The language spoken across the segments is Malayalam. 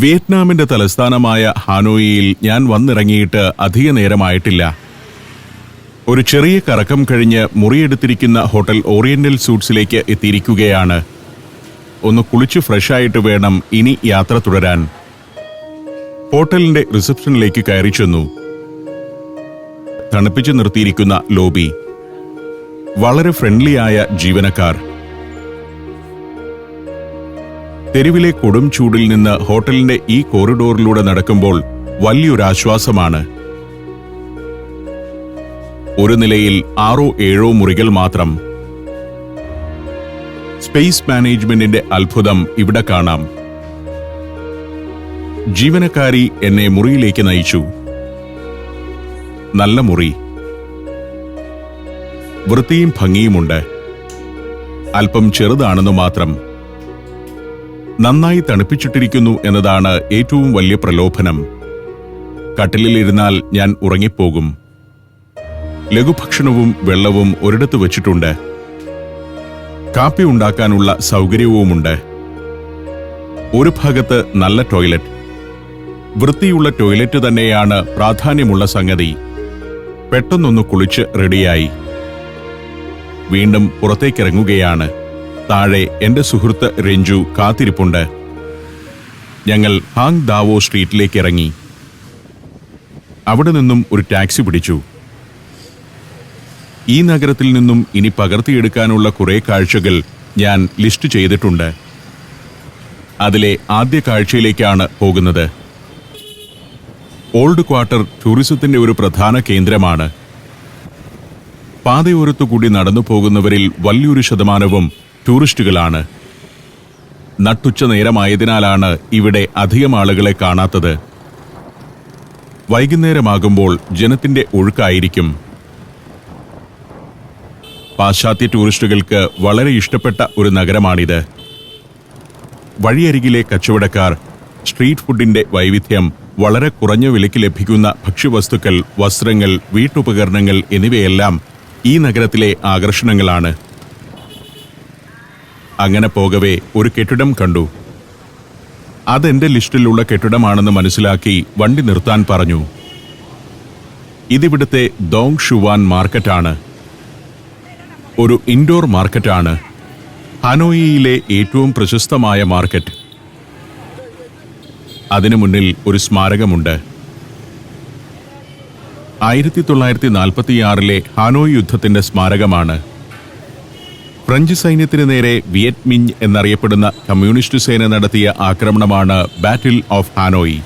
വിയറ്റ്നാമിന്റെ തലസ്ഥാനമായ ഹാനോയിയിൽ ഞാൻ വന്നിറങ്ങിയിട്ട് അധിക നേരമായിട്ടില്ല. ഒരു ചെറിയ കറക്കം കഴിഞ്ഞ് മുറിയെടുത്തിരിക്കുന്ന ഹോട്ടൽ ഓറിയന്റൽ സൂട്ട്സിലേക്ക് എത്തിയിരിക്കുകയാണ്. ഒന്ന് കുളിച്ച് ഫ്രഷായിട്ട് വേണം ഇനി യാത്ര തുടരാൻ. ഹോട്ടലിന്റെ റിസപ്ഷനിലേക്ക് കയറി ചെന്നു. തണുപ്പിച്ചു നിർത്തിയിരിക്കുന്ന ലോബി, വളരെ ഫ്രണ്ട്ലിയായ ജീവനക്കാർ. തെരുവിലെ കൊടും ചൂടിൽ നിന്ന് ഹോട്ടലിന്റെ ഈ കോറിഡോറിലൂടെ നടക്കുമ്പോൾ വലിയൊരാശ്വാസമാണ്. ഒരു നിലയിൽ 6-7 മുറികൾ മാത്രം. സ്പേസ് മാനേജ്മെന്റിന്റെ അത്ഭുതം ഇവിടെ കാണാം. ജീവനക്കാരി എന്നെ മുറിയിലേക്ക് നയിച്ചു. നല്ല മുറി, വൃത്തിയും ഭംഗിയുമുണ്ട്. അല്പം ചെറുതാണെന്നു മാത്രം. നന്നായി തണുപ്പിച്ചിട്ടിരിക്കുന്നു എന്നതാണ് ഏറ്റവും വലിയ പ്രലോഭനം. കട്ടിലിലിരുന്നാൽ ഞാൻ ഉറങ്ങിപ്പോകും. ലഘുഭക്ഷണവും വെള്ളവും ഒരിടത്ത് വച്ചിട്ടുണ്ട്. കാപ്പി ഉണ്ടാക്കാനുള്ള സൗകര്യവുമുണ്ട്. ഒരു ഭാഗത്ത് നല്ല ടോയ്ലറ്റ്. വൃത്തിയുള്ള ടോയ്ലറ്റ് തന്നെയാണ് പ്രാധാന്യമുള്ള സംഗതി. പെട്ടെന്നൊന്ന് കുളിച്ച് റെഡിയായി വീണ്ടും പുറത്തേക്കിറങ്ങുകയാണ്. താഴെ എന്റെ സുഹൃത്ത് രഞ്ജു കാത്തിരിപ്പുണ്ട്. ഞങ്ങൾ ഹാങ് ദാവോ സ്ട്രീറ്റിലേക്ക് ഇറങ്ങി. അവിടെ നിന്നും ഒരു ടാക്സി പിടിച്ചു. ഈ നഗരത്തിൽ നിന്നും ഇനി പകർത്തിയെടുക്കാനുള്ള കുറെ കാഴ്ചകൾ ഞാൻ ലിസ്റ്റ് ചെയ്തിട്ടുണ്ട്. അതിലെ ആദ്യ കാഴ്ചയിലേക്കാണ് പോകുന്നത്. ഓൾഡ് ക്വാർട്ടർ ടൂറിസത്തിന്റെ ഒരു പ്രധാന കേന്ദ്രമാണ്. പാതയോരത്തുകൂടി നടന്നു പോകുന്നവരിൽ വലിയൊരു ശതമാനവും ടൂറിസ്റ്റുകളാണ്. നട്ടുച്ച നേരമായതിനാലാണ് ഇവിടെ അധികം ആളുകളെ കാണാത്തത്. വൈകുന്നേരമാകുമ്പോൾ ജനത്തിന്റെ ഒഴുക്കായിരിക്കും. പാശ്ചാത്യ ടൂറിസ്റ്റുകൾക്ക് വളരെ ഇഷ്ടപ്പെട്ട ഒരു നഗരമാണിത്. വഴിയരികിലെ കച്ചവടക്കാർ, സ്ട്രീറ്റ് ഫുഡിന്റെ വൈവിധ്യം, വളരെ കുറഞ്ഞ വിലയ്ക്ക് ലഭിക്കുന്ന ഭക്ഷ്യവസ്തുക്കൾ, വസ്ത്രങ്ങൾ, വീട്ടുപകരണങ്ങൾ എന്നിവയെല്ലാം ഈ നഗരത്തിലെ ആകർഷണങ്ങളാണ്. അങ്ങനെ പോകവേ ഒരു കെട്ടിടം കണ്ടു. അതെന്റെ ലിസ്റ്റിലുള്ള കെട്ടിടമാണെന്ന് മനസ്സിലാക്കി വണ്ടി നിർത്താൻ പറഞ്ഞു. ഇതിവിടുത്തെ ദോങ് ഷുവാൻ മാർക്കറ്റാണ്. ഒരു ഇൻഡോർ മാർക്കറ്റാണ്. ഹാനോയിയിലെ ഏറ്റവും പ്രശസ്തമായ മാർക്കറ്റ്. അതിനു മുന്നിൽ ഒരു സ്മാരകമുണ്ട്. 1946 ഹാനോയ് യുദ്ധത്തിന്റെ സ്മാരകമാണ്. ഫ്രഞ്ച് സൈന്യത്തിന് നേരെ വിയറ്റ് മിഞ്ച് എന്നറിയപ്പെടുന്ന കമ്മ്യൂണിസ്റ്റ് സേന നടത്തിയ ആക്രമണമാണ് ബാറ്റിൽ ഓഫ് ഹാനോയി.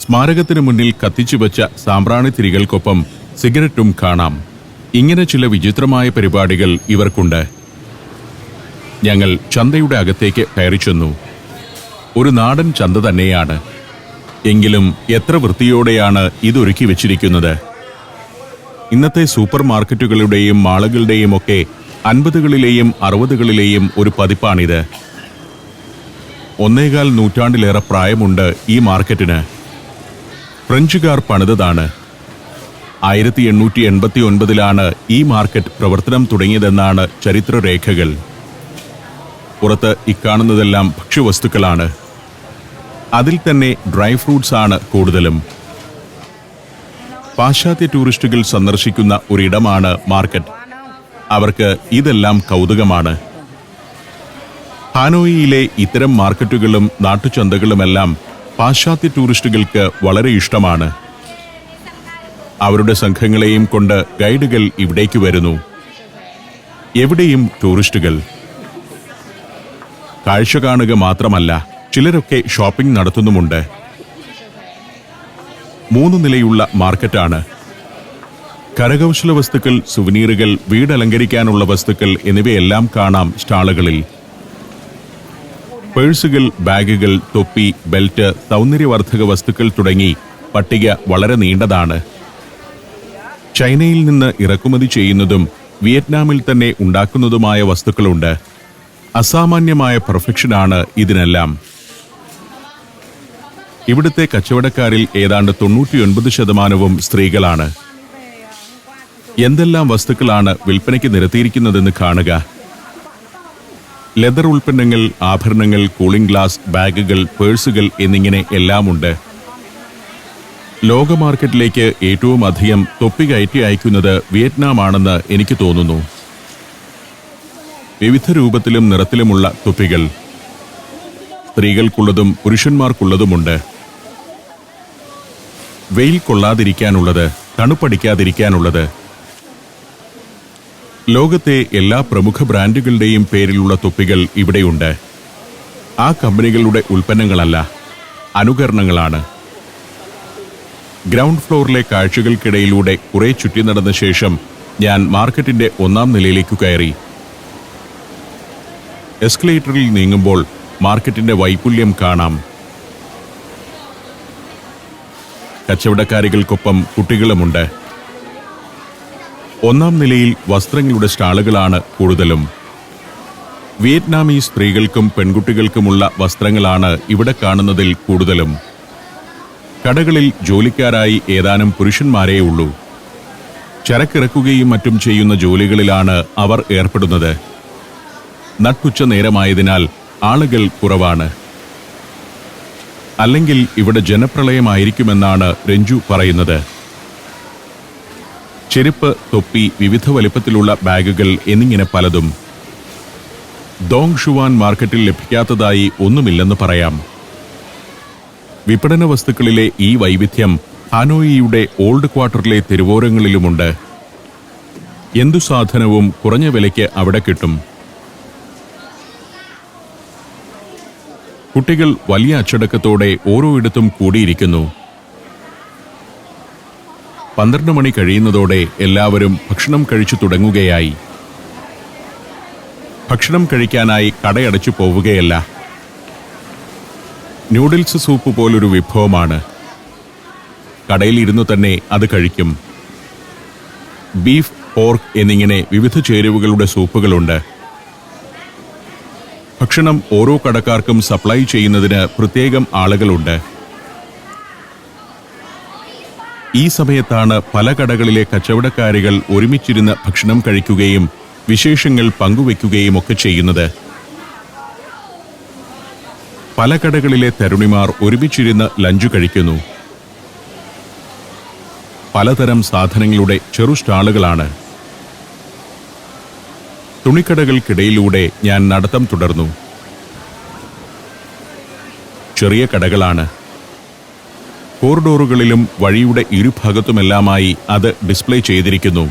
സ്മാരകത്തിന് മുന്നിൽ കത്തിച്ചുവച്ച സാമ്പ്രാണിത്തിരികൾക്കൊപ്പം സിഗരറ്റും കാണാം. ഇങ്ങനെ ചില വിചിത്രമായ പരിപാടികൾ ഇവർക്കുണ്ട്. ഞങ്ങൾ ചന്തയുടെ അകത്തേക്ക് കയറി ചെന്നു. ഒരു നാടൻ ചന്ത തന്നെയാണ്. എങ്കിലും എത്ര വൃത്തിയോടെയാണ് ഇതൊരുക്കി വെച്ചിരിക്കുന്നത്. ഇന്നത്തെ സൂപ്പർ മാർക്കറ്റുകളുടെയും മാളുകളുടെയും ഒക്കെ 50കളിലെയും 60കളിലെയും ഒരു പതിപ്പാണിത്. 1.25 നൂറ്റാണ്ടിലേറെ പ്രായമുണ്ട് ഈ മാർക്കറ്റിന്. ഫ്രഞ്ചുകാർ പണിതതാണ്. 1889 ഈ മാർക്കറ്റ് പ്രവർത്തനം തുടങ്ങിയതെന്നാണ് ചരിത്രരേഖകൾ. പുറത്ത് ഇക്കാണുന്നതെല്ലാം ഭക്ഷ്യവസ്തുക്കളാണ്. അതിൽ തന്നെ ഡ്രൈ ഫ്രൂട്ട്സ് ആണ് കൂടുതലും. പാശ്ചാത്യ ടൂറിസ്റ്റുകൾ സന്ദർശിക്കുന്ന ഒരിടമാണ് മാർക്കറ്റ്. അവർക്ക് ഇതെല്ലാം കൗതുകമാണ്. ഹാനോയിയിലെ ഇത്തരം മാർക്കറ്റുകളും നാട്ടുചന്തകളുമെല്ലാം പാശ്ചാത്യ ടൂറിസ്റ്റുകൾക്ക് വളരെ ഇഷ്ടമാണ്. അവരുടെ സംഘങ്ങളെയും കൊണ്ട് ഗൈഡുകൾ ഇവിടേക്ക് വരുന്നു. എവിടെയും ടൂറിസ്റ്റുകൾ. കാഴ്ച കാണുക മാത്രമല്ല, ചിലരൊക്കെ ഷോപ്പിംഗ് നടത്തുന്നുമുണ്ട്. 3 നിലയുള്ള മാർക്കറ്റാണ്. കരകൗശല വസ്തുക്കൾ, സുവനീറുകൾ, വീടലങ്കരിക്കാനുള്ള വസ്തുക്കൾ എന്നിവയെല്ലാം കാണാം സ്റ്റാളുകളിൽ. പേഴ്സുകൾ, ബാഗുകൾ, തൊപ്പി, ബെൽറ്റ്, സൗന്ദര്യവർദ്ധക വസ്തുക്കൾ തുടങ്ങി പട്ടിക വളരെ നീണ്ടതാണ്. ചൈനയിൽ നിന്ന് ഇറക്കുമതി ചെയ്യുന്നതും വിയറ്റ്നാമിൽ തന്നെ ഉണ്ടാക്കുന്നതുമായ വസ്തുക്കളുണ്ട്. അസാമാന്യമായ പെർഫെക്ഷനാണ് ഇതിനെല്ലാം. ഇവിടുത്തെ കച്ചവടക്കാരിൽ ഏതാണ്ട് 99% സ്ത്രീകളാണ്. എന്തെല്ലാം വസ്തുക്കളാണ് വിൽപ്പനയ്ക്ക് നിരത്തിയിരിക്കുന്നതെന്ന് കാണുക. ലെതർ ഉൽപ്പന്നങ്ങൾ, ആഭരണങ്ങൾ, കൂളിംഗ് ഗ്ലാസ്, ബാഗുകൾ, പേഴ്സുകൾ എന്നിങ്ങനെ എല്ലാമുണ്ട്. ലോക മാർക്കറ്റിലേക്ക് ഏറ്റവും അധികം തൊപ്പി കയറ്റി അയക്കുന്നത് വിയറ്റ്നാമാണെന്ന് എനിക്ക് തോന്നുന്നു. വിവിധ രൂപത്തിലും നിറത്തിലുമുള്ള തൊപ്പികൾ സ്ത്രീകൾക്കുള്ളതും പുരുഷന്മാർക്കുള്ളതുമുണ്ട്. വെയിൽ കൊള്ളാതിരിക്കാനുള്ളത്, തണുപ്പടിക്കാതിരിക്കാനുള്ളത്. ലോകത്തെ എല്ലാ പ്രമുഖ ബ്രാൻഡുകളുടെയും പേരിലുള്ള തൊപ്പികൾ ഇവിടെയുണ്ട്. ആ കമ്പനികളുടെ ഉൽപ്പന്നങ്ങളല്ല, അനുകരണങ്ങളാണ്. ഗ്രൗണ്ട് ഫ്ലോറിലെ കാഴ്ചകൾക്കിടയിലൂടെ കുറെ ചുറ്റി നടന്ന ശേഷം ഞാൻ മാർക്കറ്റിന്റെ 1-ാം നിലയിലേക്ക് കയറി. എസ്കലേറ്ററിൽ നീങ്ങുമ്പോൾ മാർക്കറ്റിന്റെ വൈപുല്യം കാണാം. കച്ചവടക്കാരികൾക്കൊപ്പം കുട്ടികളുമുണ്ട്. 1-ാം നിലയിൽ വസ്ത്രങ്ങളുടെ സ്റ്റാളുകളാണ് കൂടുതലും. വിയറ്റ്നാമീസ് സ്ത്രീകൾക്കും പെൺകുട്ടികൾക്കുമുള്ള വസ്ത്രങ്ങളാണ് ഇവിടെ കാണുന്നതിൽ കൂടുതലും. കടകളിൽ ജോലിക്കാരായി ഏതാനും പുരുഷന്മാരേ ഉള്ളൂ. ചരക്കിറക്കുകയും മറ്റും ചെയ്യുന്ന ജോലികളിലാണ് അവർ ഏർപ്പെടുന്നത്. നട്ടുച്ച നേരമായതിനാൽ ആളുകൾ കുറവാണ്. അല്ലെങ്കിൽ ഇവിടെ ജനപ്രളയമായിരിക്കുമെന്നാണ് രഞ്ജു പറയുന്നത്. ചെരുപ്പ്, തൊപ്പി, വിവിധ വലിപ്പത്തിലുള്ള ബാഗുകൾ എന്നിങ്ങനെ പലതും. ദോങ് ഷുവാൻ മാർക്കറ്റിൽ ലഭിക്കാത്തതായി ഒന്നുമില്ലെന്ന് പറയാം. വിപണന വസ്തുക്കളിലെ ഈ വൈവിധ്യം ഹാനോയിയുടെ ഓൾഡ് ക്വാർട്ടറിലെ തെരുവോരങ്ങളിലുമുണ്ട്. എന്തു സാധനവും കുറഞ്ഞ വിലയ്ക്ക് അവിടെ കിട്ടും. കുട്ടികൾ വലിയ അച്ചടക്കത്തോടെ ഓരോയിടത്തും കൂടിയിരിക്കുന്നു. 12 മണി കഴിയുന്നതോടെ എല്ലാവരും ഭക്ഷണം കഴിച്ചു തുടങ്ങുകയായി. ഭക്ഷണം കഴിക്കാനായി കടയടച്ചു പോവുകയല്ല. നൂഡിൽസ് സൂപ്പ് പോലൊരു വിഭവമാണ്. കടയിലിരുന്നു തന്നെ അത് കഴിക്കും. ബീഫ്, പോർക്ക് എന്നിങ്ങനെ വിവിധ ചേരുവകളുടെ സൂപ്പുകളുണ്ട്. ഭക്ഷണം ഓരോ കടക്കാർക്കും സപ്ലൈ ചെയ്യുന്നതിന് പ്രത്യേകം ആളുകളുണ്ട്. ഈ സമയത്താണ് പല കടകളിലെ കച്ചവടക്കാരികൾ ഒരുമിച്ചിരുന്ന് ഭക്ഷണം കഴിക്കുകയും വിശേഷങ്ങൾ പങ്കുവെക്കുകയും ഒക്കെ ചെയ്യുന്നത്. പല കടകളിലെ തരുണിമാർ ഒരുമിച്ചിരുന്ന് ലഞ്ച് കഴിക്കുന്നു. പലതരം സാധനങ്ങളുടെ ചെറു സ്റ്റാളുകളാണ്. തുണിക്കടകൾക്കിടയിലൂടെ ഞാൻ നടത്തം തുടർന്നു. ചെറിയ കടകളാണ്. കോറിഡോറുകളിലും വഴിയുടെ ഇരുഭാഗത്തുമെല്ലാമായി അത് ഡിസ്പ്ലേ ചെയ്തിരിക്കുന്നു.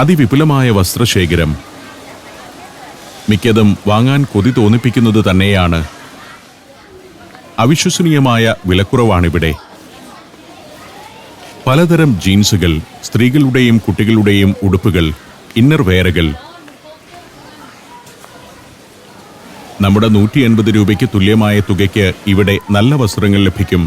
അതിവിപുലമായ വസ്ത്രശേഖരം. മിക്കതും വാങ്ങാൻ കൊതി തോന്നിപ്പിക്കുന്നത് തന്നെയാണ്. അവിശ്വസനീയമായ വിലക്കുറവാണിവിടെ. പലതരം ജീൻസുകൾ, സ്ത്രീകളുടെയും കുട്ടികളുടെയും ഉടുപ്പുകൾ, ഇന്നർ വെയറുകൾ. നമ്മുടെ 180 രൂപയ്ക്ക് തുല്യമായ തുകയ്ക്ക് ഇവിടെ നല്ല വസ്ത്രങ്ങൾ ലഭിക്കും.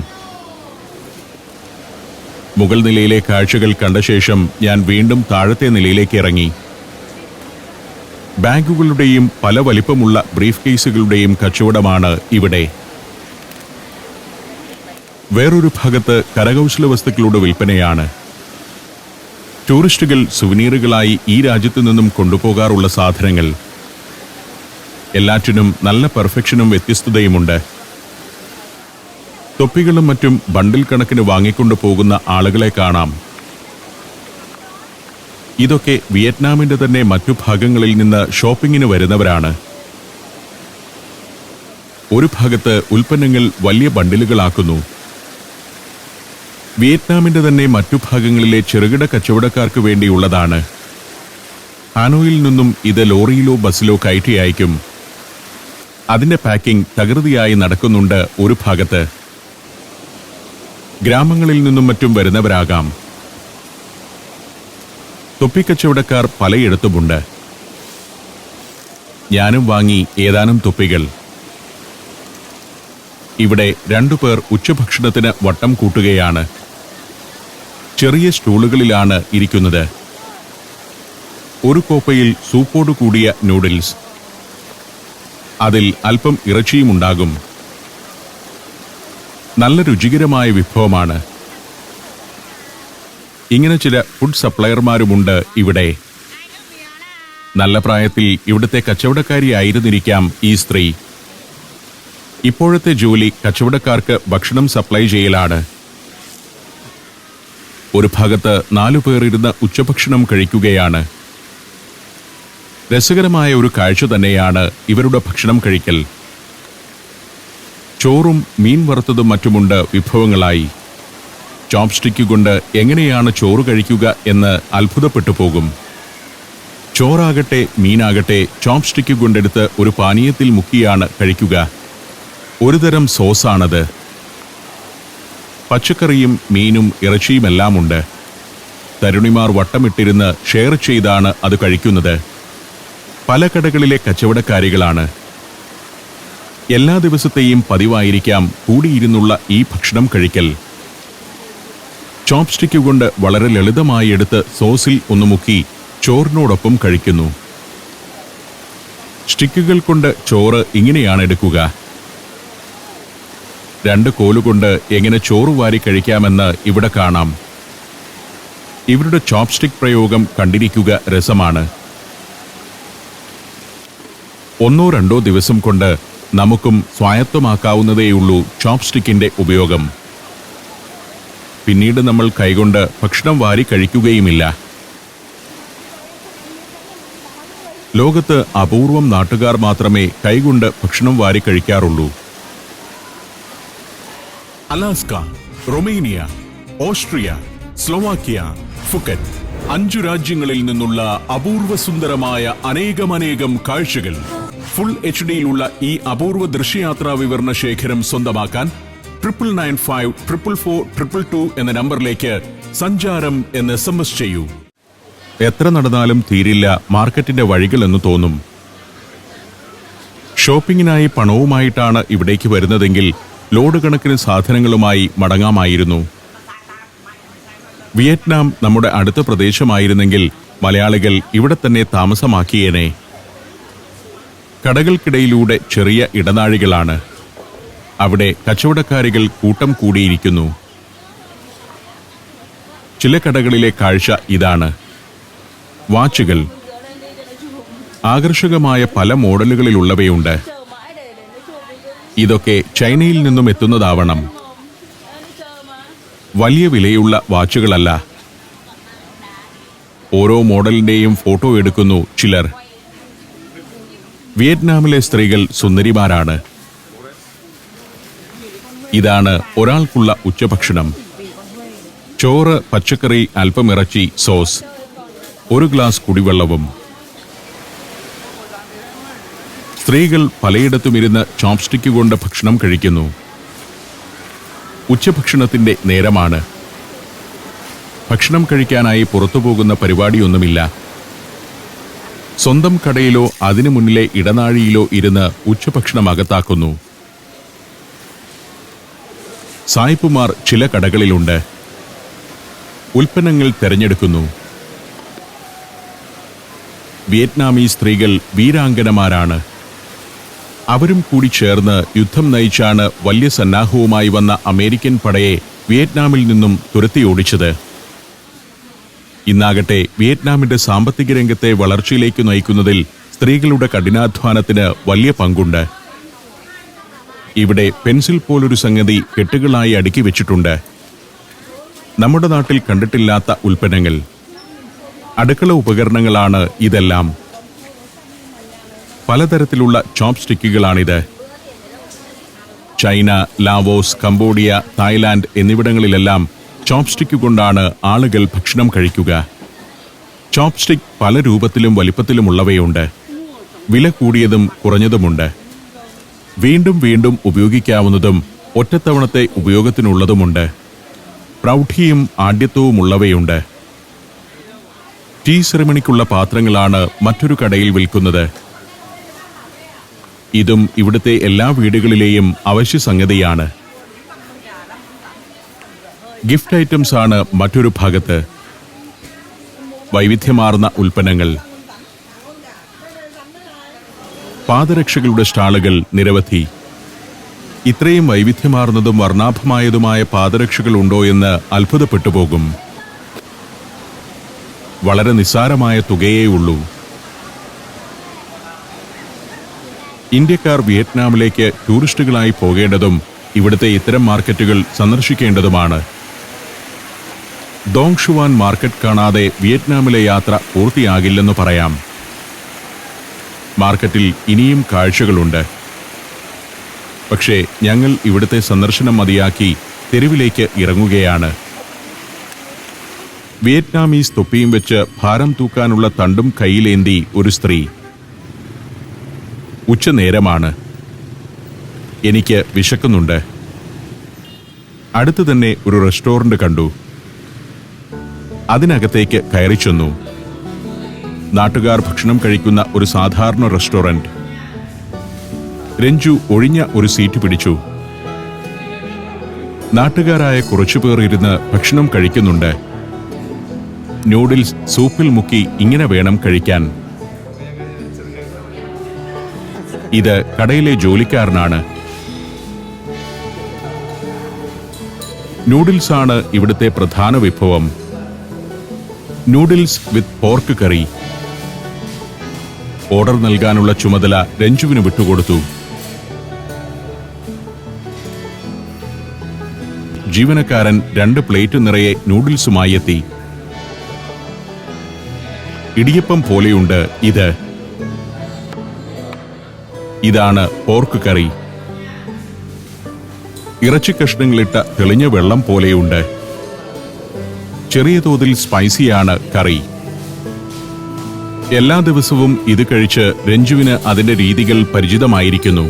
മുകൾ നിലയിലെ കാഴ്ചകൾ കണ്ട ശേഷം ഞാൻ വീണ്ടും താഴത്തെ നിലയിലേക്ക് ഇറങ്ങി. ബാഗുകളുടെയും പല വലിപ്പമുള്ള ബ്രീഫ് കേസുകളുടെയും കച്ചവടമാണ് ഇവിടെ. വേറൊരു ഭാഗത്ത് കരകൗശല വസ്തുക്കളുടെ വിൽപ്പനയാണ്. ടൂറിസ്റ്റുകൾ സുവനീറുകളായി ഈ രാജ്യത്തു നിന്നും കൊണ്ടുപോകാറുള്ള സാധനങ്ങൾ. എല്ലാറ്റിനും നല്ല പെർഫെക്ഷനും വ്യത്യസ്തതയുമുണ്ട്. തൊപ്പികളും മറ്റും ബണ്ടിൽ കണക്കിന് വാങ്ങിക്കൊണ്ടു പോകുന്ന ആളുകളെ കാണാം. ഇതൊക്കെ വിയറ്റ്നാമിന്റെ തന്നെ മറ്റു ഭാഗങ്ങളിൽ നിന്ന് ഷോപ്പിങ്ങിന് വരുന്നവരാണ്. ഒരു ഭാഗത്ത് ഉൽപ്പന്നങ്ങൾ വലിയ ബണ്ടിലുകളാക്കുന്നു. വിയറ്റ്നാമിന്റെ തന്നെ മറ്റു ഭാഗങ്ങളിലെ ചെറുകിട കച്ചവടക്കാർക്ക് വേണ്ടിയുള്ളതാണ്. ഹാനോയിൽ നിന്നും ഇത് ലോറിയിലോ ബസ്സിലോ കയറ്റി അയക്കും. അതിന്റെ പാക്കിംഗ് തകൃതിയായി നടക്കുന്നുണ്ട് ഒരു ഭാഗത്ത്. ഗ്രാമങ്ങളിൽ നിന്നും മറ്റും വരുന്നവരാകാം. തൊപ്പിക്കച്ചവടക്കാർ പലയിടത്തുമുണ്ട്. ഞാനും വാങ്ങി ഏതാനും തൊപ്പികൾ. ഇവിടെ 2 പേർ ഉച്ചഭക്ഷണത്തിന് വട്ടം കൂട്ടുകയാണ്. ചെറിയ സ്റ്റൂളുകളിലാണ് ഇരിക്കുന്നത്. ഒരു കോപ്പയിൽ സൂപ്പോടു കൂടിയ നൂഡിൽസ്. അതിൽ അല്പം ഇറച്ചിയുമുണ്ടാകും. നല്ല രുചികരമായ വിഭവമാണ്. ഇങ്ങനെ ചില ഫുഡ് സപ്ലയർമാരുമുണ്ട് ഇവിടെ. നല്ല പ്രായത്തിൽ ഇവിടുത്തെ കച്ചവടക്കാരിയായിരുന്നിരിക്കാം ഈ സ്ത്രീ. ഇപ്പോഴത്തെ ജോലി കച്ചവടക്കാർക്ക് ഭക്ഷണം സപ്ലൈ ചെയ്യലാണ്. ഒരു ഭാഗത്ത് 4 പേർ ഇരുന്ന് ഉച്ചഭക്ഷണം കഴിക്കുകയാണ്. രസകരമായ ഒരു കാഴ്ച തന്നെയാണ് ഇവരുടെ ഭക്ഷണം കഴിക്കൽ. ചോറും മീൻ വറുത്തതും മറ്റുമുണ്ട് വിഭവങ്ങളായി. ചോപ്സ്റ്റിക്ക് കൊണ്ട് എങ്ങനെയാണ് ചോറ് കഴിക്കുക എന്ന് അത്ഭുതപ്പെട്ടു പോകും. ചോറാകട്ടെ മീനാകട്ടെ ചോപ്സ്റ്റിക്ക് കൊണ്ടെടുത്ത് ഒരു പാനീയത്തിൽ മുക്കിയാണ് കഴിക്കുക. ഒരുതരം സോസാണത്. പച്ചക്കറിയും മീനും ഇറച്ചിയുമെല്ലാമുണ്ട്. തരുണിമാർ വട്ടമിട്ടിരുന്ന് ഷെയർ ചെയ്താണ് അത് കഴിക്കുന്നത്. പല കടകളിലെ കച്ചവടക്കാരികളാണ്. എല്ലാ ദിവസത്തെയും പതിവായിരിക്കാം കൂടിയിരുന്നുള്ള ഈ ഭക്ഷണം കഴിക്കൽ. ചോപ്സ്റ്റിക്ക് കൊണ്ട് വളരെ ലളിതമായി എടുത്ത് സോസിൽ ഒന്ന് മുക്കി ചോറിനോടൊപ്പം കഴിക്കുന്നു. സ്റ്റിക്കുകൾ കൊണ്ട് ചോറ് ഇങ്ങനെയാണ് എടുക്കുക. 2 കോലുകൊണ്ട് എങ്ങനെ ചോറ് വാരി കഴിക്കാമെന്ന് ഇവിടെ കാണാം. ഇവരുടെ ചോപ്സ്റ്റിക് പ്രയോഗം കണ്ടിരിക്കുക രസമാണ്. 1-2 ദിവസം കൊണ്ട് നമുക്കും സ്വായത്തമാക്കാവുന്നതേയുള്ളൂ ചോപ്സ്റ്റിക്കിന്റെ ഉപയോഗം. പിന്നീട് നമ്മൾ കൈകൊണ്ട് ഭക്ഷണം വാരി കഴിക്കുകയുമില്ല. ലോകത്ത് അപൂർവം നാട്ടുകാർ മാത്രമേ കൈകൊണ്ട് ഭക്ഷണം വാരി കഴിക്കാറുള്ളൂ. Alaska, Romania, Austria, Slovakia, Phuket 5 രാജ്യങ്ങളിൽ നിന്നുള്ള അപൂർവ സുന്ദരമായ അനേകം കാഴ്ചകൾ. ഫുൾ HD-യിലുള്ള ഈ അപൂർവ ദൃശ്യയാത്രാ വിവരണ ശേഖരം സ്വന്തമാക്കാൻ 99544422 എന്ന നമ്പറിലേക്ക് സഞ്ചാരം എന്ന് SMS ചെയ്യൂ. എത്ര നടന്നാലും തീരില്ല മാർക്കറ്റിന്റെ വഴികൾ എന്ന് തോന്നും. ഷോപ്പിങ്ങിനായി പണവുമായിട്ടാണ് ഇവിടേക്ക് വരുന്നതെങ്കിൽ ലോഡ് കണക്കിന് സാധനങ്ങളുമായി മടങ്ങാമായിരുന്നു. വിയറ്റ്നാം നമ്മുടെ അടുത്ത പ്രദേശമായിരുന്നെങ്കിൽ മലയാളികൾ ഇവിടെ തന്നെ താമസമാക്കിയേനെ. കടകൾക്കിടയിലൂടെ ചെറിയ ഇടനാഴികളാണ്. അവിടെ കച്ചവടക്കാരികൾ കൂട്ടം കൂടിയിരിക്കുന്നു. ചില കടകളിലെ കാഴ്ച ഇതാണ്. വാച്ചുകൾ ആകർഷകമായ പല മോഡലുകളിലുള്ളവയുണ്ട്. ഇതൊക്കെ ചൈനയിൽ നിന്നും എത്തുന്നതാവണം. വലിയ വിലയുള്ള വാച്ചുകളല്ല. ഓരോ മോഡലിന്റെയും ഫോട്ടോ എടുക്കുന്നു ചിലർ. വിയറ്റ്നാമിലെ സ്ത്രീകൾ സുന്ദരിമാരാണ്. ഇതാണ് ഒരാൾക്കുള്ള ഉച്ചഭക്ഷണം. ചോറ്, പച്ചക്കറി, അല്പം ഇറച്ചി, സോസ്, 1 ഗ്ലാസ് കുടിവെള്ളവും. സ്ത്രീകൾ പലയിടത്തുമിരുന്ന് ചോപ്സ്റ്റിക്ക് കൊണ്ട് ഭക്ഷണം കഴിക്കുന്നു. ഉച്ചഭക്ഷണത്തിന്റെ നേരമാണ്. ഭക്ഷണം കഴിക്കാനായി പുറത്തുപോകുന്ന പരിപാടിയൊന്നുമില്ല. സ്വന്തം കടയിലോ അതിനു മുന്നിലെ ഇടനാഴിയിലോ ഇരുന്ന് ഉച്ചഭക്ഷണം അകത്താക്കുന്നു. സായിപ്പുമാർ ചില കടകളിലുണ്ട്. ഉൽപ്പന്നങ്ങൾ തിരഞ്ഞെടുക്കുന്നു. വിയറ്റ്നാമീ സ്ത്രീകൾ വീരാംഗനമാരാണ്. അവരും കൂടി ചേർന്ന് യുദ്ധം നയിച്ചാണ് വലിയ സന്നാഹവുമായി വന്ന അമേരിക്കൻ പടയെ വിയറ്റ്നാമിൽ നിന്നും തുരത്തിയോടിച്ചത്. ഇന്നാകട്ടെ വിയറ്റ്നാമിന്റെ സാമ്പത്തിക രംഗത്തെ വളർച്ചയിലേക്ക് നയിക്കുന്നതിൽ സ്ത്രീകളുടെ കഠിനാധ്വാനത്തിന് വലിയ പങ്കുണ്ട്. ഇവിടെ പെൻസിൽ പോലൊരു സംഗതി കെട്ടുകളായി അടുക്കി വെച്ചിട്ടുണ്ട്. നമ്മുടെ നാട്ടിൽ കണ്ടിട്ടില്ലാത്ത ഉൽപ്പന്നങ്ങൾ, അടുക്കള ഉപകരണങ്ങളാണ് ഇതെല്ലാം. പലതരത്തിലുള്ള ചോപ്സ്റ്റിക്കുകളാണിത്. ചൈന, ലാവോസ്, കംബോഡിയ, തായ്ലാന്റ് എന്നിവിടങ്ങളിലെല്ലാം ചോപ്സ്റ്റിക്ക് കൊണ്ടാണ് ആളുകൾ ഭക്ഷണം കഴിക്കുക. ചോപ്സ്റ്റിക് പല രൂപത്തിലും വലിപ്പത്തിലുമുള്ളവയുണ്ട്. വില കൂടിയതും കുറഞ്ഞതുമുണ്ട്. വീണ്ടും വീണ്ടും ഉപയോഗിക്കാവുന്നതും ഒറ്റത്തവണത്തെ ഉപയോഗത്തിനുള്ളതുമുണ്ട്. പ്രൗഢിയും ആഢ്യത്വവുമുള്ളവയുണ്ട്. ടീ സെറിമണിക്കുള്ള പാത്രങ്ങളാണ് മറ്റൊരു കടയിൽ വിൽക്കുന്നത്. ഇതും ഇവിടുത്തെ എല്ലാ വീടുകളിലെയും അവശ്യ സംഗതിയാണ്. ഗിഫ്റ്റ് ഐറ്റംസ് ആണ് മറ്റൊരു ഭാഗത്ത്. വൈവിധ്യമാർന്ന ഉൽപ്പന്നങ്ങൾ. പാദരക്ഷകളുടെ സ്റ്റാളുകൾ നിരവധി. ഇത്രയും വൈവിധ്യമാർന്നതും വർണ്ണാഭമായതുമായ പാദരക്ഷകൾ ഉണ്ടോ എന്ന് അത്ഭുതപ്പെട്ടുപോകും. വളരെ നിസ്സാരമായ തുകയേ ഉള്ളൂ. ഇന്ത്യക്കാർ വിയറ്റ്നാമിലേക്ക് ടൂറിസ്റ്റുകളായി പോകേണ്ടതും ഇവിടുത്തെ ഇത്തരം മാർക്കറ്റുകൾ സന്ദർശിക്കേണ്ടതുമാണ്. ഡോങ് ഷുവാൻ മാർക്കറ്റ് കാണാതെ വിയറ്റ്നാമിലെ യാത്ര പൂർത്തിയാകില്ലെന്ന് പറയാം. മാർക്കറ്റിൽ ഇനിയും കാഴ്ചകളുണ്ട്. പക്ഷേ ഞങ്ങൾ ഇവിടുത്തെ സന്ദർശനം മതിയാക്കി തെരുവിലേക്ക് ഇറങ്ങുകയാണ്. വിയറ്റ്നാമീസ് തൊപ്പിയും വെച്ച് ഭാരം തൂക്കാനുള്ള തണ്ടും കയ്യിലേന്തി ഒരു സ്ത്രീ. ഉച്ചനേരമാണ്. എനിക്ക് വിശക്കുന്നുണ്ട്. അടുത്തു തന്നെ ഒരു റെസ്റ്റോറന്റ് കണ്ടു. അതിനകത്തേക്ക് കയറി ചെന്നു. നാട്ടുകാർ ഭക്ഷണം കഴിക്കുന്ന ഒരു സാധാരണ റെസ്റ്റോറന്റ്. രഞ്ജു ഒഴിഞ്ഞ ഒരു സീറ്റ് പിടിച്ചു. നാട്ടുകാരായ കുറച്ചുപേർ ഇരുന്ന് ഭക്ഷണം കഴിക്കുന്നുണ്ട്. നൂഡിൽസ് സൂപ്പിൽ മുക്കി ഇങ്ങനെ വേണം കഴിക്കാൻ. ഇത് കടയിലെ ജോലിക്കാരനാണ്. നൂഡിൽസ് ആണ് ഇവിടുത്തെ പ്രധാന വിഭവം. നൂഡിൽസ് വിത്ത് പോർക്ക് കറി. ഓർഡർ നൽകാനുള്ള ചുമതല രഞ്ജുവിന് വിട്ടുകൊടുത്തു. ജീവനക്കാരൻ 2 പ്ലേറ്റ് നിറയെ നൂഡിൽസുമായി എത്തി. ഇടിയപ്പം പോലെയുണ്ട് ഇത്. ഇതാണ് പോർക്ക് കറി. ഇറച്ചിക്കഷ്ണങ്ങളിട്ട തെളിഞ്ഞ വെള്ളം പോലെയുണ്ട്. ചെറിയ തോതിൽ സ്പൈസിയാണ് കറി. എല്ലാ ദിവസവും ഇത് കഴിച്ച് രഞ്ജുവിന് അതിന്റെ രീതികൾ പരിചിതമായിരിക്കുന്നു.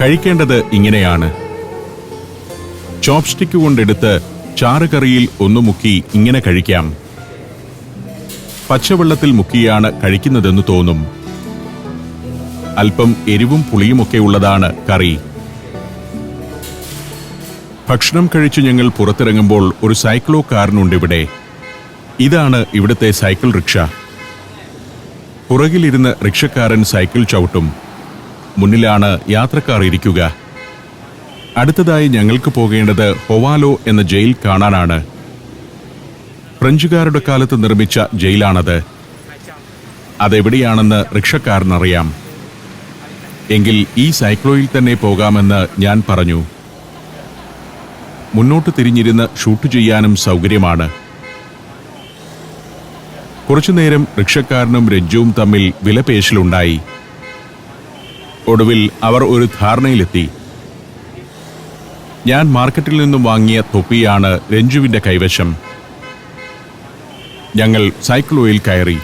കഴിക്കേണ്ടത് ഇങ്ങനെയാണ്. ചോപ്സ്റ്റിക്ക് കൊണ്ടെടുത്ത് ചാറുകറിയിൽ ഒന്ന് മുക്കി ഇങ്ങനെ കഴിക്കാം. പച്ചവെള്ളത്തിൽ മുക്കിയാണ് കഴിക്കുന്നതെന്ന് തോന്നും. അല്പം എരിവും പുളിയുമൊക്കെ ഉള്ളതാണ് കറി. ഭക്ഷണം കഴിച്ച് ഞങ്ങൾ പുറത്തിറങ്ങുമ്പോൾ ഒരു സൈക്ലോക്കാരനുണ്ടിവിടെ. ഇതാണ് ഇവിടുത്തെ സൈക്കിൾ റിക്ഷ. പുറകിലിരുന്ന് റിക്ഷക്കാരൻ സൈക്കിൾ ചവിട്ടും. മുന്നിലാണ് യാത്രക്കാർ ഇരിക്കുക. അടുത്തതായി ഞങ്ങൾക്ക് പോകേണ്ടത് ഹൊവാലോ എന്ന ജയിൽ കാണാനാണ്. ഫ്രഞ്ചുകാരുടെ കാലത്ത് നിർമ്മിച്ച ജയിലാണത്. അതെവിടെയാണെന്ന് റിക്ഷക്കാരനറിയാം. എങ്കിൽ ഈ സൈക്ലോയിൽ തന്നെ പോകാമെന്ന് ഞാൻ പറഞ്ഞു. മുന്നോട്ട് തിരിഞ്ഞിരുന്ന് ഷൂട്ട് ചെയ്യാനും സൗകര്യമാണ്. കുറച്ചുനേരം റിക്ഷക്കാരനും രഞ്ജുവും തമ്മിൽ വിലപേശലുണ്ടായി. ഒടുവിൽ അവർ ഒരു ധാരണയിലെത്തി. ഞാൻ മാർക്കറ്റിൽ നിന്നും വാങ്ങിയ തൊപ്പിയാണ് രഞ്ജുവിന്റെ കൈവശം. ഞങ്ങൾ സൈക്ലോയിൽ കയറി.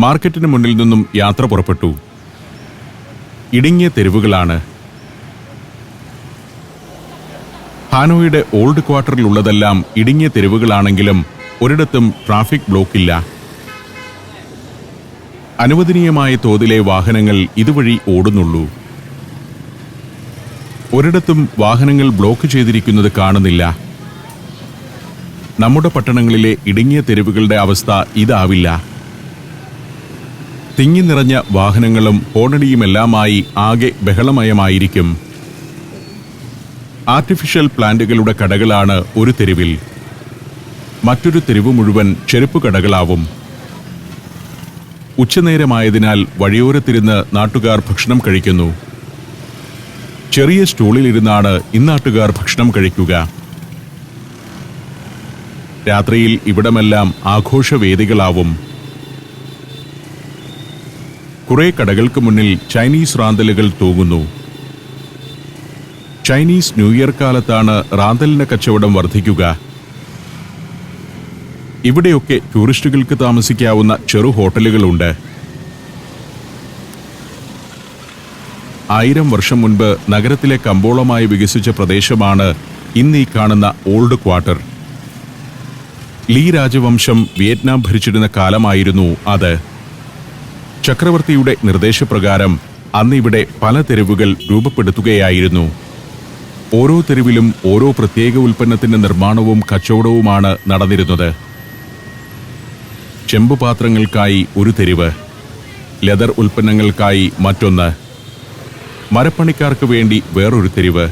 മാർക്കറ്റിന് മുന്നിൽ നിന്നും യാത്ര പുറപ്പെട്ടു. ഇടുങ്ങിയ തെരുവുകളാണ്. ഹാനോയുടെ ഓൾഡ് ക്വാർട്ടറിലുള്ളതെല്ലാം ഇടുങ്ങിയ തെരുവുകളാണെങ്കിലും ഒരിടത്തും ട്രാഫിക് ബ്ലോക്കില്ല. അനുവദനീയമായ തോതിലെ വാഹനങ്ങൾ ഇതുവഴി ഓടുന്നുള്ളൂ. ഒരിടത്തും വാഹനങ്ങൾ ബ്ലോക്ക് ചെയ്തിരിക്കുന്നത് കാണുന്നില്ല. നമ്മുടെ പട്ടണങ്ങളിലെ ഇടുങ്ങിയ തെരുവുകളുടെ അവസ്ഥ ഇതാവില്ല. തിങ്ങി നിറഞ്ഞ വാഹനങ്ങളും ഹോണടിയുമെല്ലാമായി ആകെ ബഹളമയമായിരിക്കും. ആർട്ടിഫിഷ്യൽ പ്ലാന്റുകളുടെ കടകളാണ് ഒരു തെരുവിൽ. മറ്റൊരു തെരുവ് മുഴുവൻ ചെരുപ്പ് കടകളാവും. ഉച്ചനേരമായതിനാൽ വഴിയോരത്തിരുന്ന് നാട്ടുകാർ ഭക്ഷണം കഴിക്കുന്നു. ചെറിയ സ്റ്റൂളിലിരുന്നാണ് ഇന്നാട്ടുകാർ ഭക്ഷണം കഴിക്കുക. രാത്രിയിൽ ഇവിടമെല്ലാം ആഘോഷവേദികളാവും. കുറെ കടകൾക്ക് മുന്നിൽ ചൈനീസ് റാന്തലുകൾ തൂങ്ങുന്നു. ചൈനീസ് ന്യൂ ഇയർ കാലത്താണ് റാന്തലിന്റെ കച്ചവടം വർദ്ധിക്കുക. ഇവിടെയൊക്കെ ടൂറിസ്റ്റുകൾക്ക് താമസിക്കാവുന്ന ചെറു ഹോട്ടലുകളുണ്ട്. 1000 വർഷം മുൻപ് നഗരത്തിലെ കമ്പോളമായി വികസിച്ച പ്രദേശമാണ് ഇന്ന് ഈ കാണുന്ന ഓൾഡ് ക്വാർട്ടർ. ലീ രാജവംശം വിയറ്റ്നാം ഭരിച്ചിരുന്ന കാലമായിരുന്നു അത്. ചക്രവർത്തിയുടെ നിർദ്ദേശപ്രകാരം അന്നിവിടെ പല തെരുവുകൾ രൂപപ്പെടുത്തുകയായിരുന്നു. ഓരോ തെരുവിലും ഓരോ പ്രത്യേക ഉൽപ്പന്നത്തിന്റെ നിർമ്മാണവും കച്ചവടവുമാണ് നടന്നിരുന്നത്. ചെമ്പുപാത്രങ്ങൾക്കായി ഒരു തെരുവ്, ലെതർ ഉൽപ്പന്നങ്ങൾക്കായി മറ്റൊന്ന്, മരപ്പണിക്കാർക്ക് വേണ്ടി വേറൊരു തെരുവ്.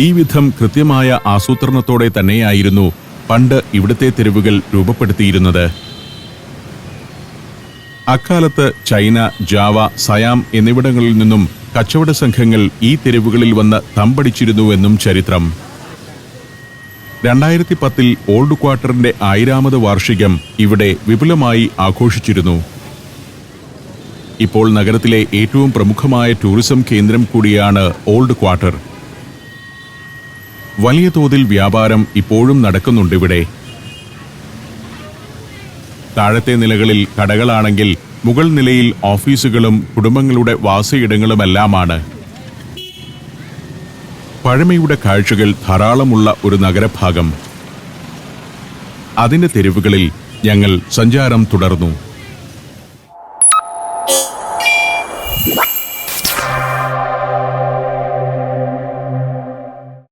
ഈ വിധം കൃത്യമായ ആസൂത്രണത്തോടെ തന്നെയായിരുന്നു പണ്ട് ഇവിടുത്തെ തെരുവുകൾ രൂപപ്പെടുത്തിയിരുന്നത്. അക്കാലത്ത് ചൈന, ജാവ, സയാം എന്നിവിടങ്ങളിൽ നിന്നും കച്ചവട സംഘങ്ങൾ ഈ തെരുവുകളിൽ വന്ന് തമ്പടിച്ചിരുന്നുവെന്നും ചരിത്രം. 2010 ഓൾഡ് ക്വാർട്ടറിന്റെ 1000ാമത് വാർഷികം ഇവിടെ വിപുലമായി ആഘോഷിച്ചിരുന്നു. ഇപ്പോൾ നഗരത്തിലെ ഏറ്റവും പ്രമുഖമായ ടൂറിസം കേന്ദ്രം കൂടിയാണ് ഓൾഡ് ക്വാർട്ടർ. വലിയ തോതിൽ വ്യാപാരം ഇപ്പോഴും നടക്കുന്നുണ്ടിവിടെ. താഴത്തെ നിലകളിൽ കടകളാണെങ്കിൽ മുകൾ നിലയിൽ ഓഫീസുകളും കുടുംബങ്ങളുടെ വാസയിടങ്ങളുമെല്ലാമാണ്. പഴമയുടെ കാഴ്ചകൾ ധാരാളമുള്ള ഒരു നഗരഭാഗം. അതിന്റെ തെരുവുകളിൽ ഞങ്ങൾ സഞ്ചാരം തുടർന്നു.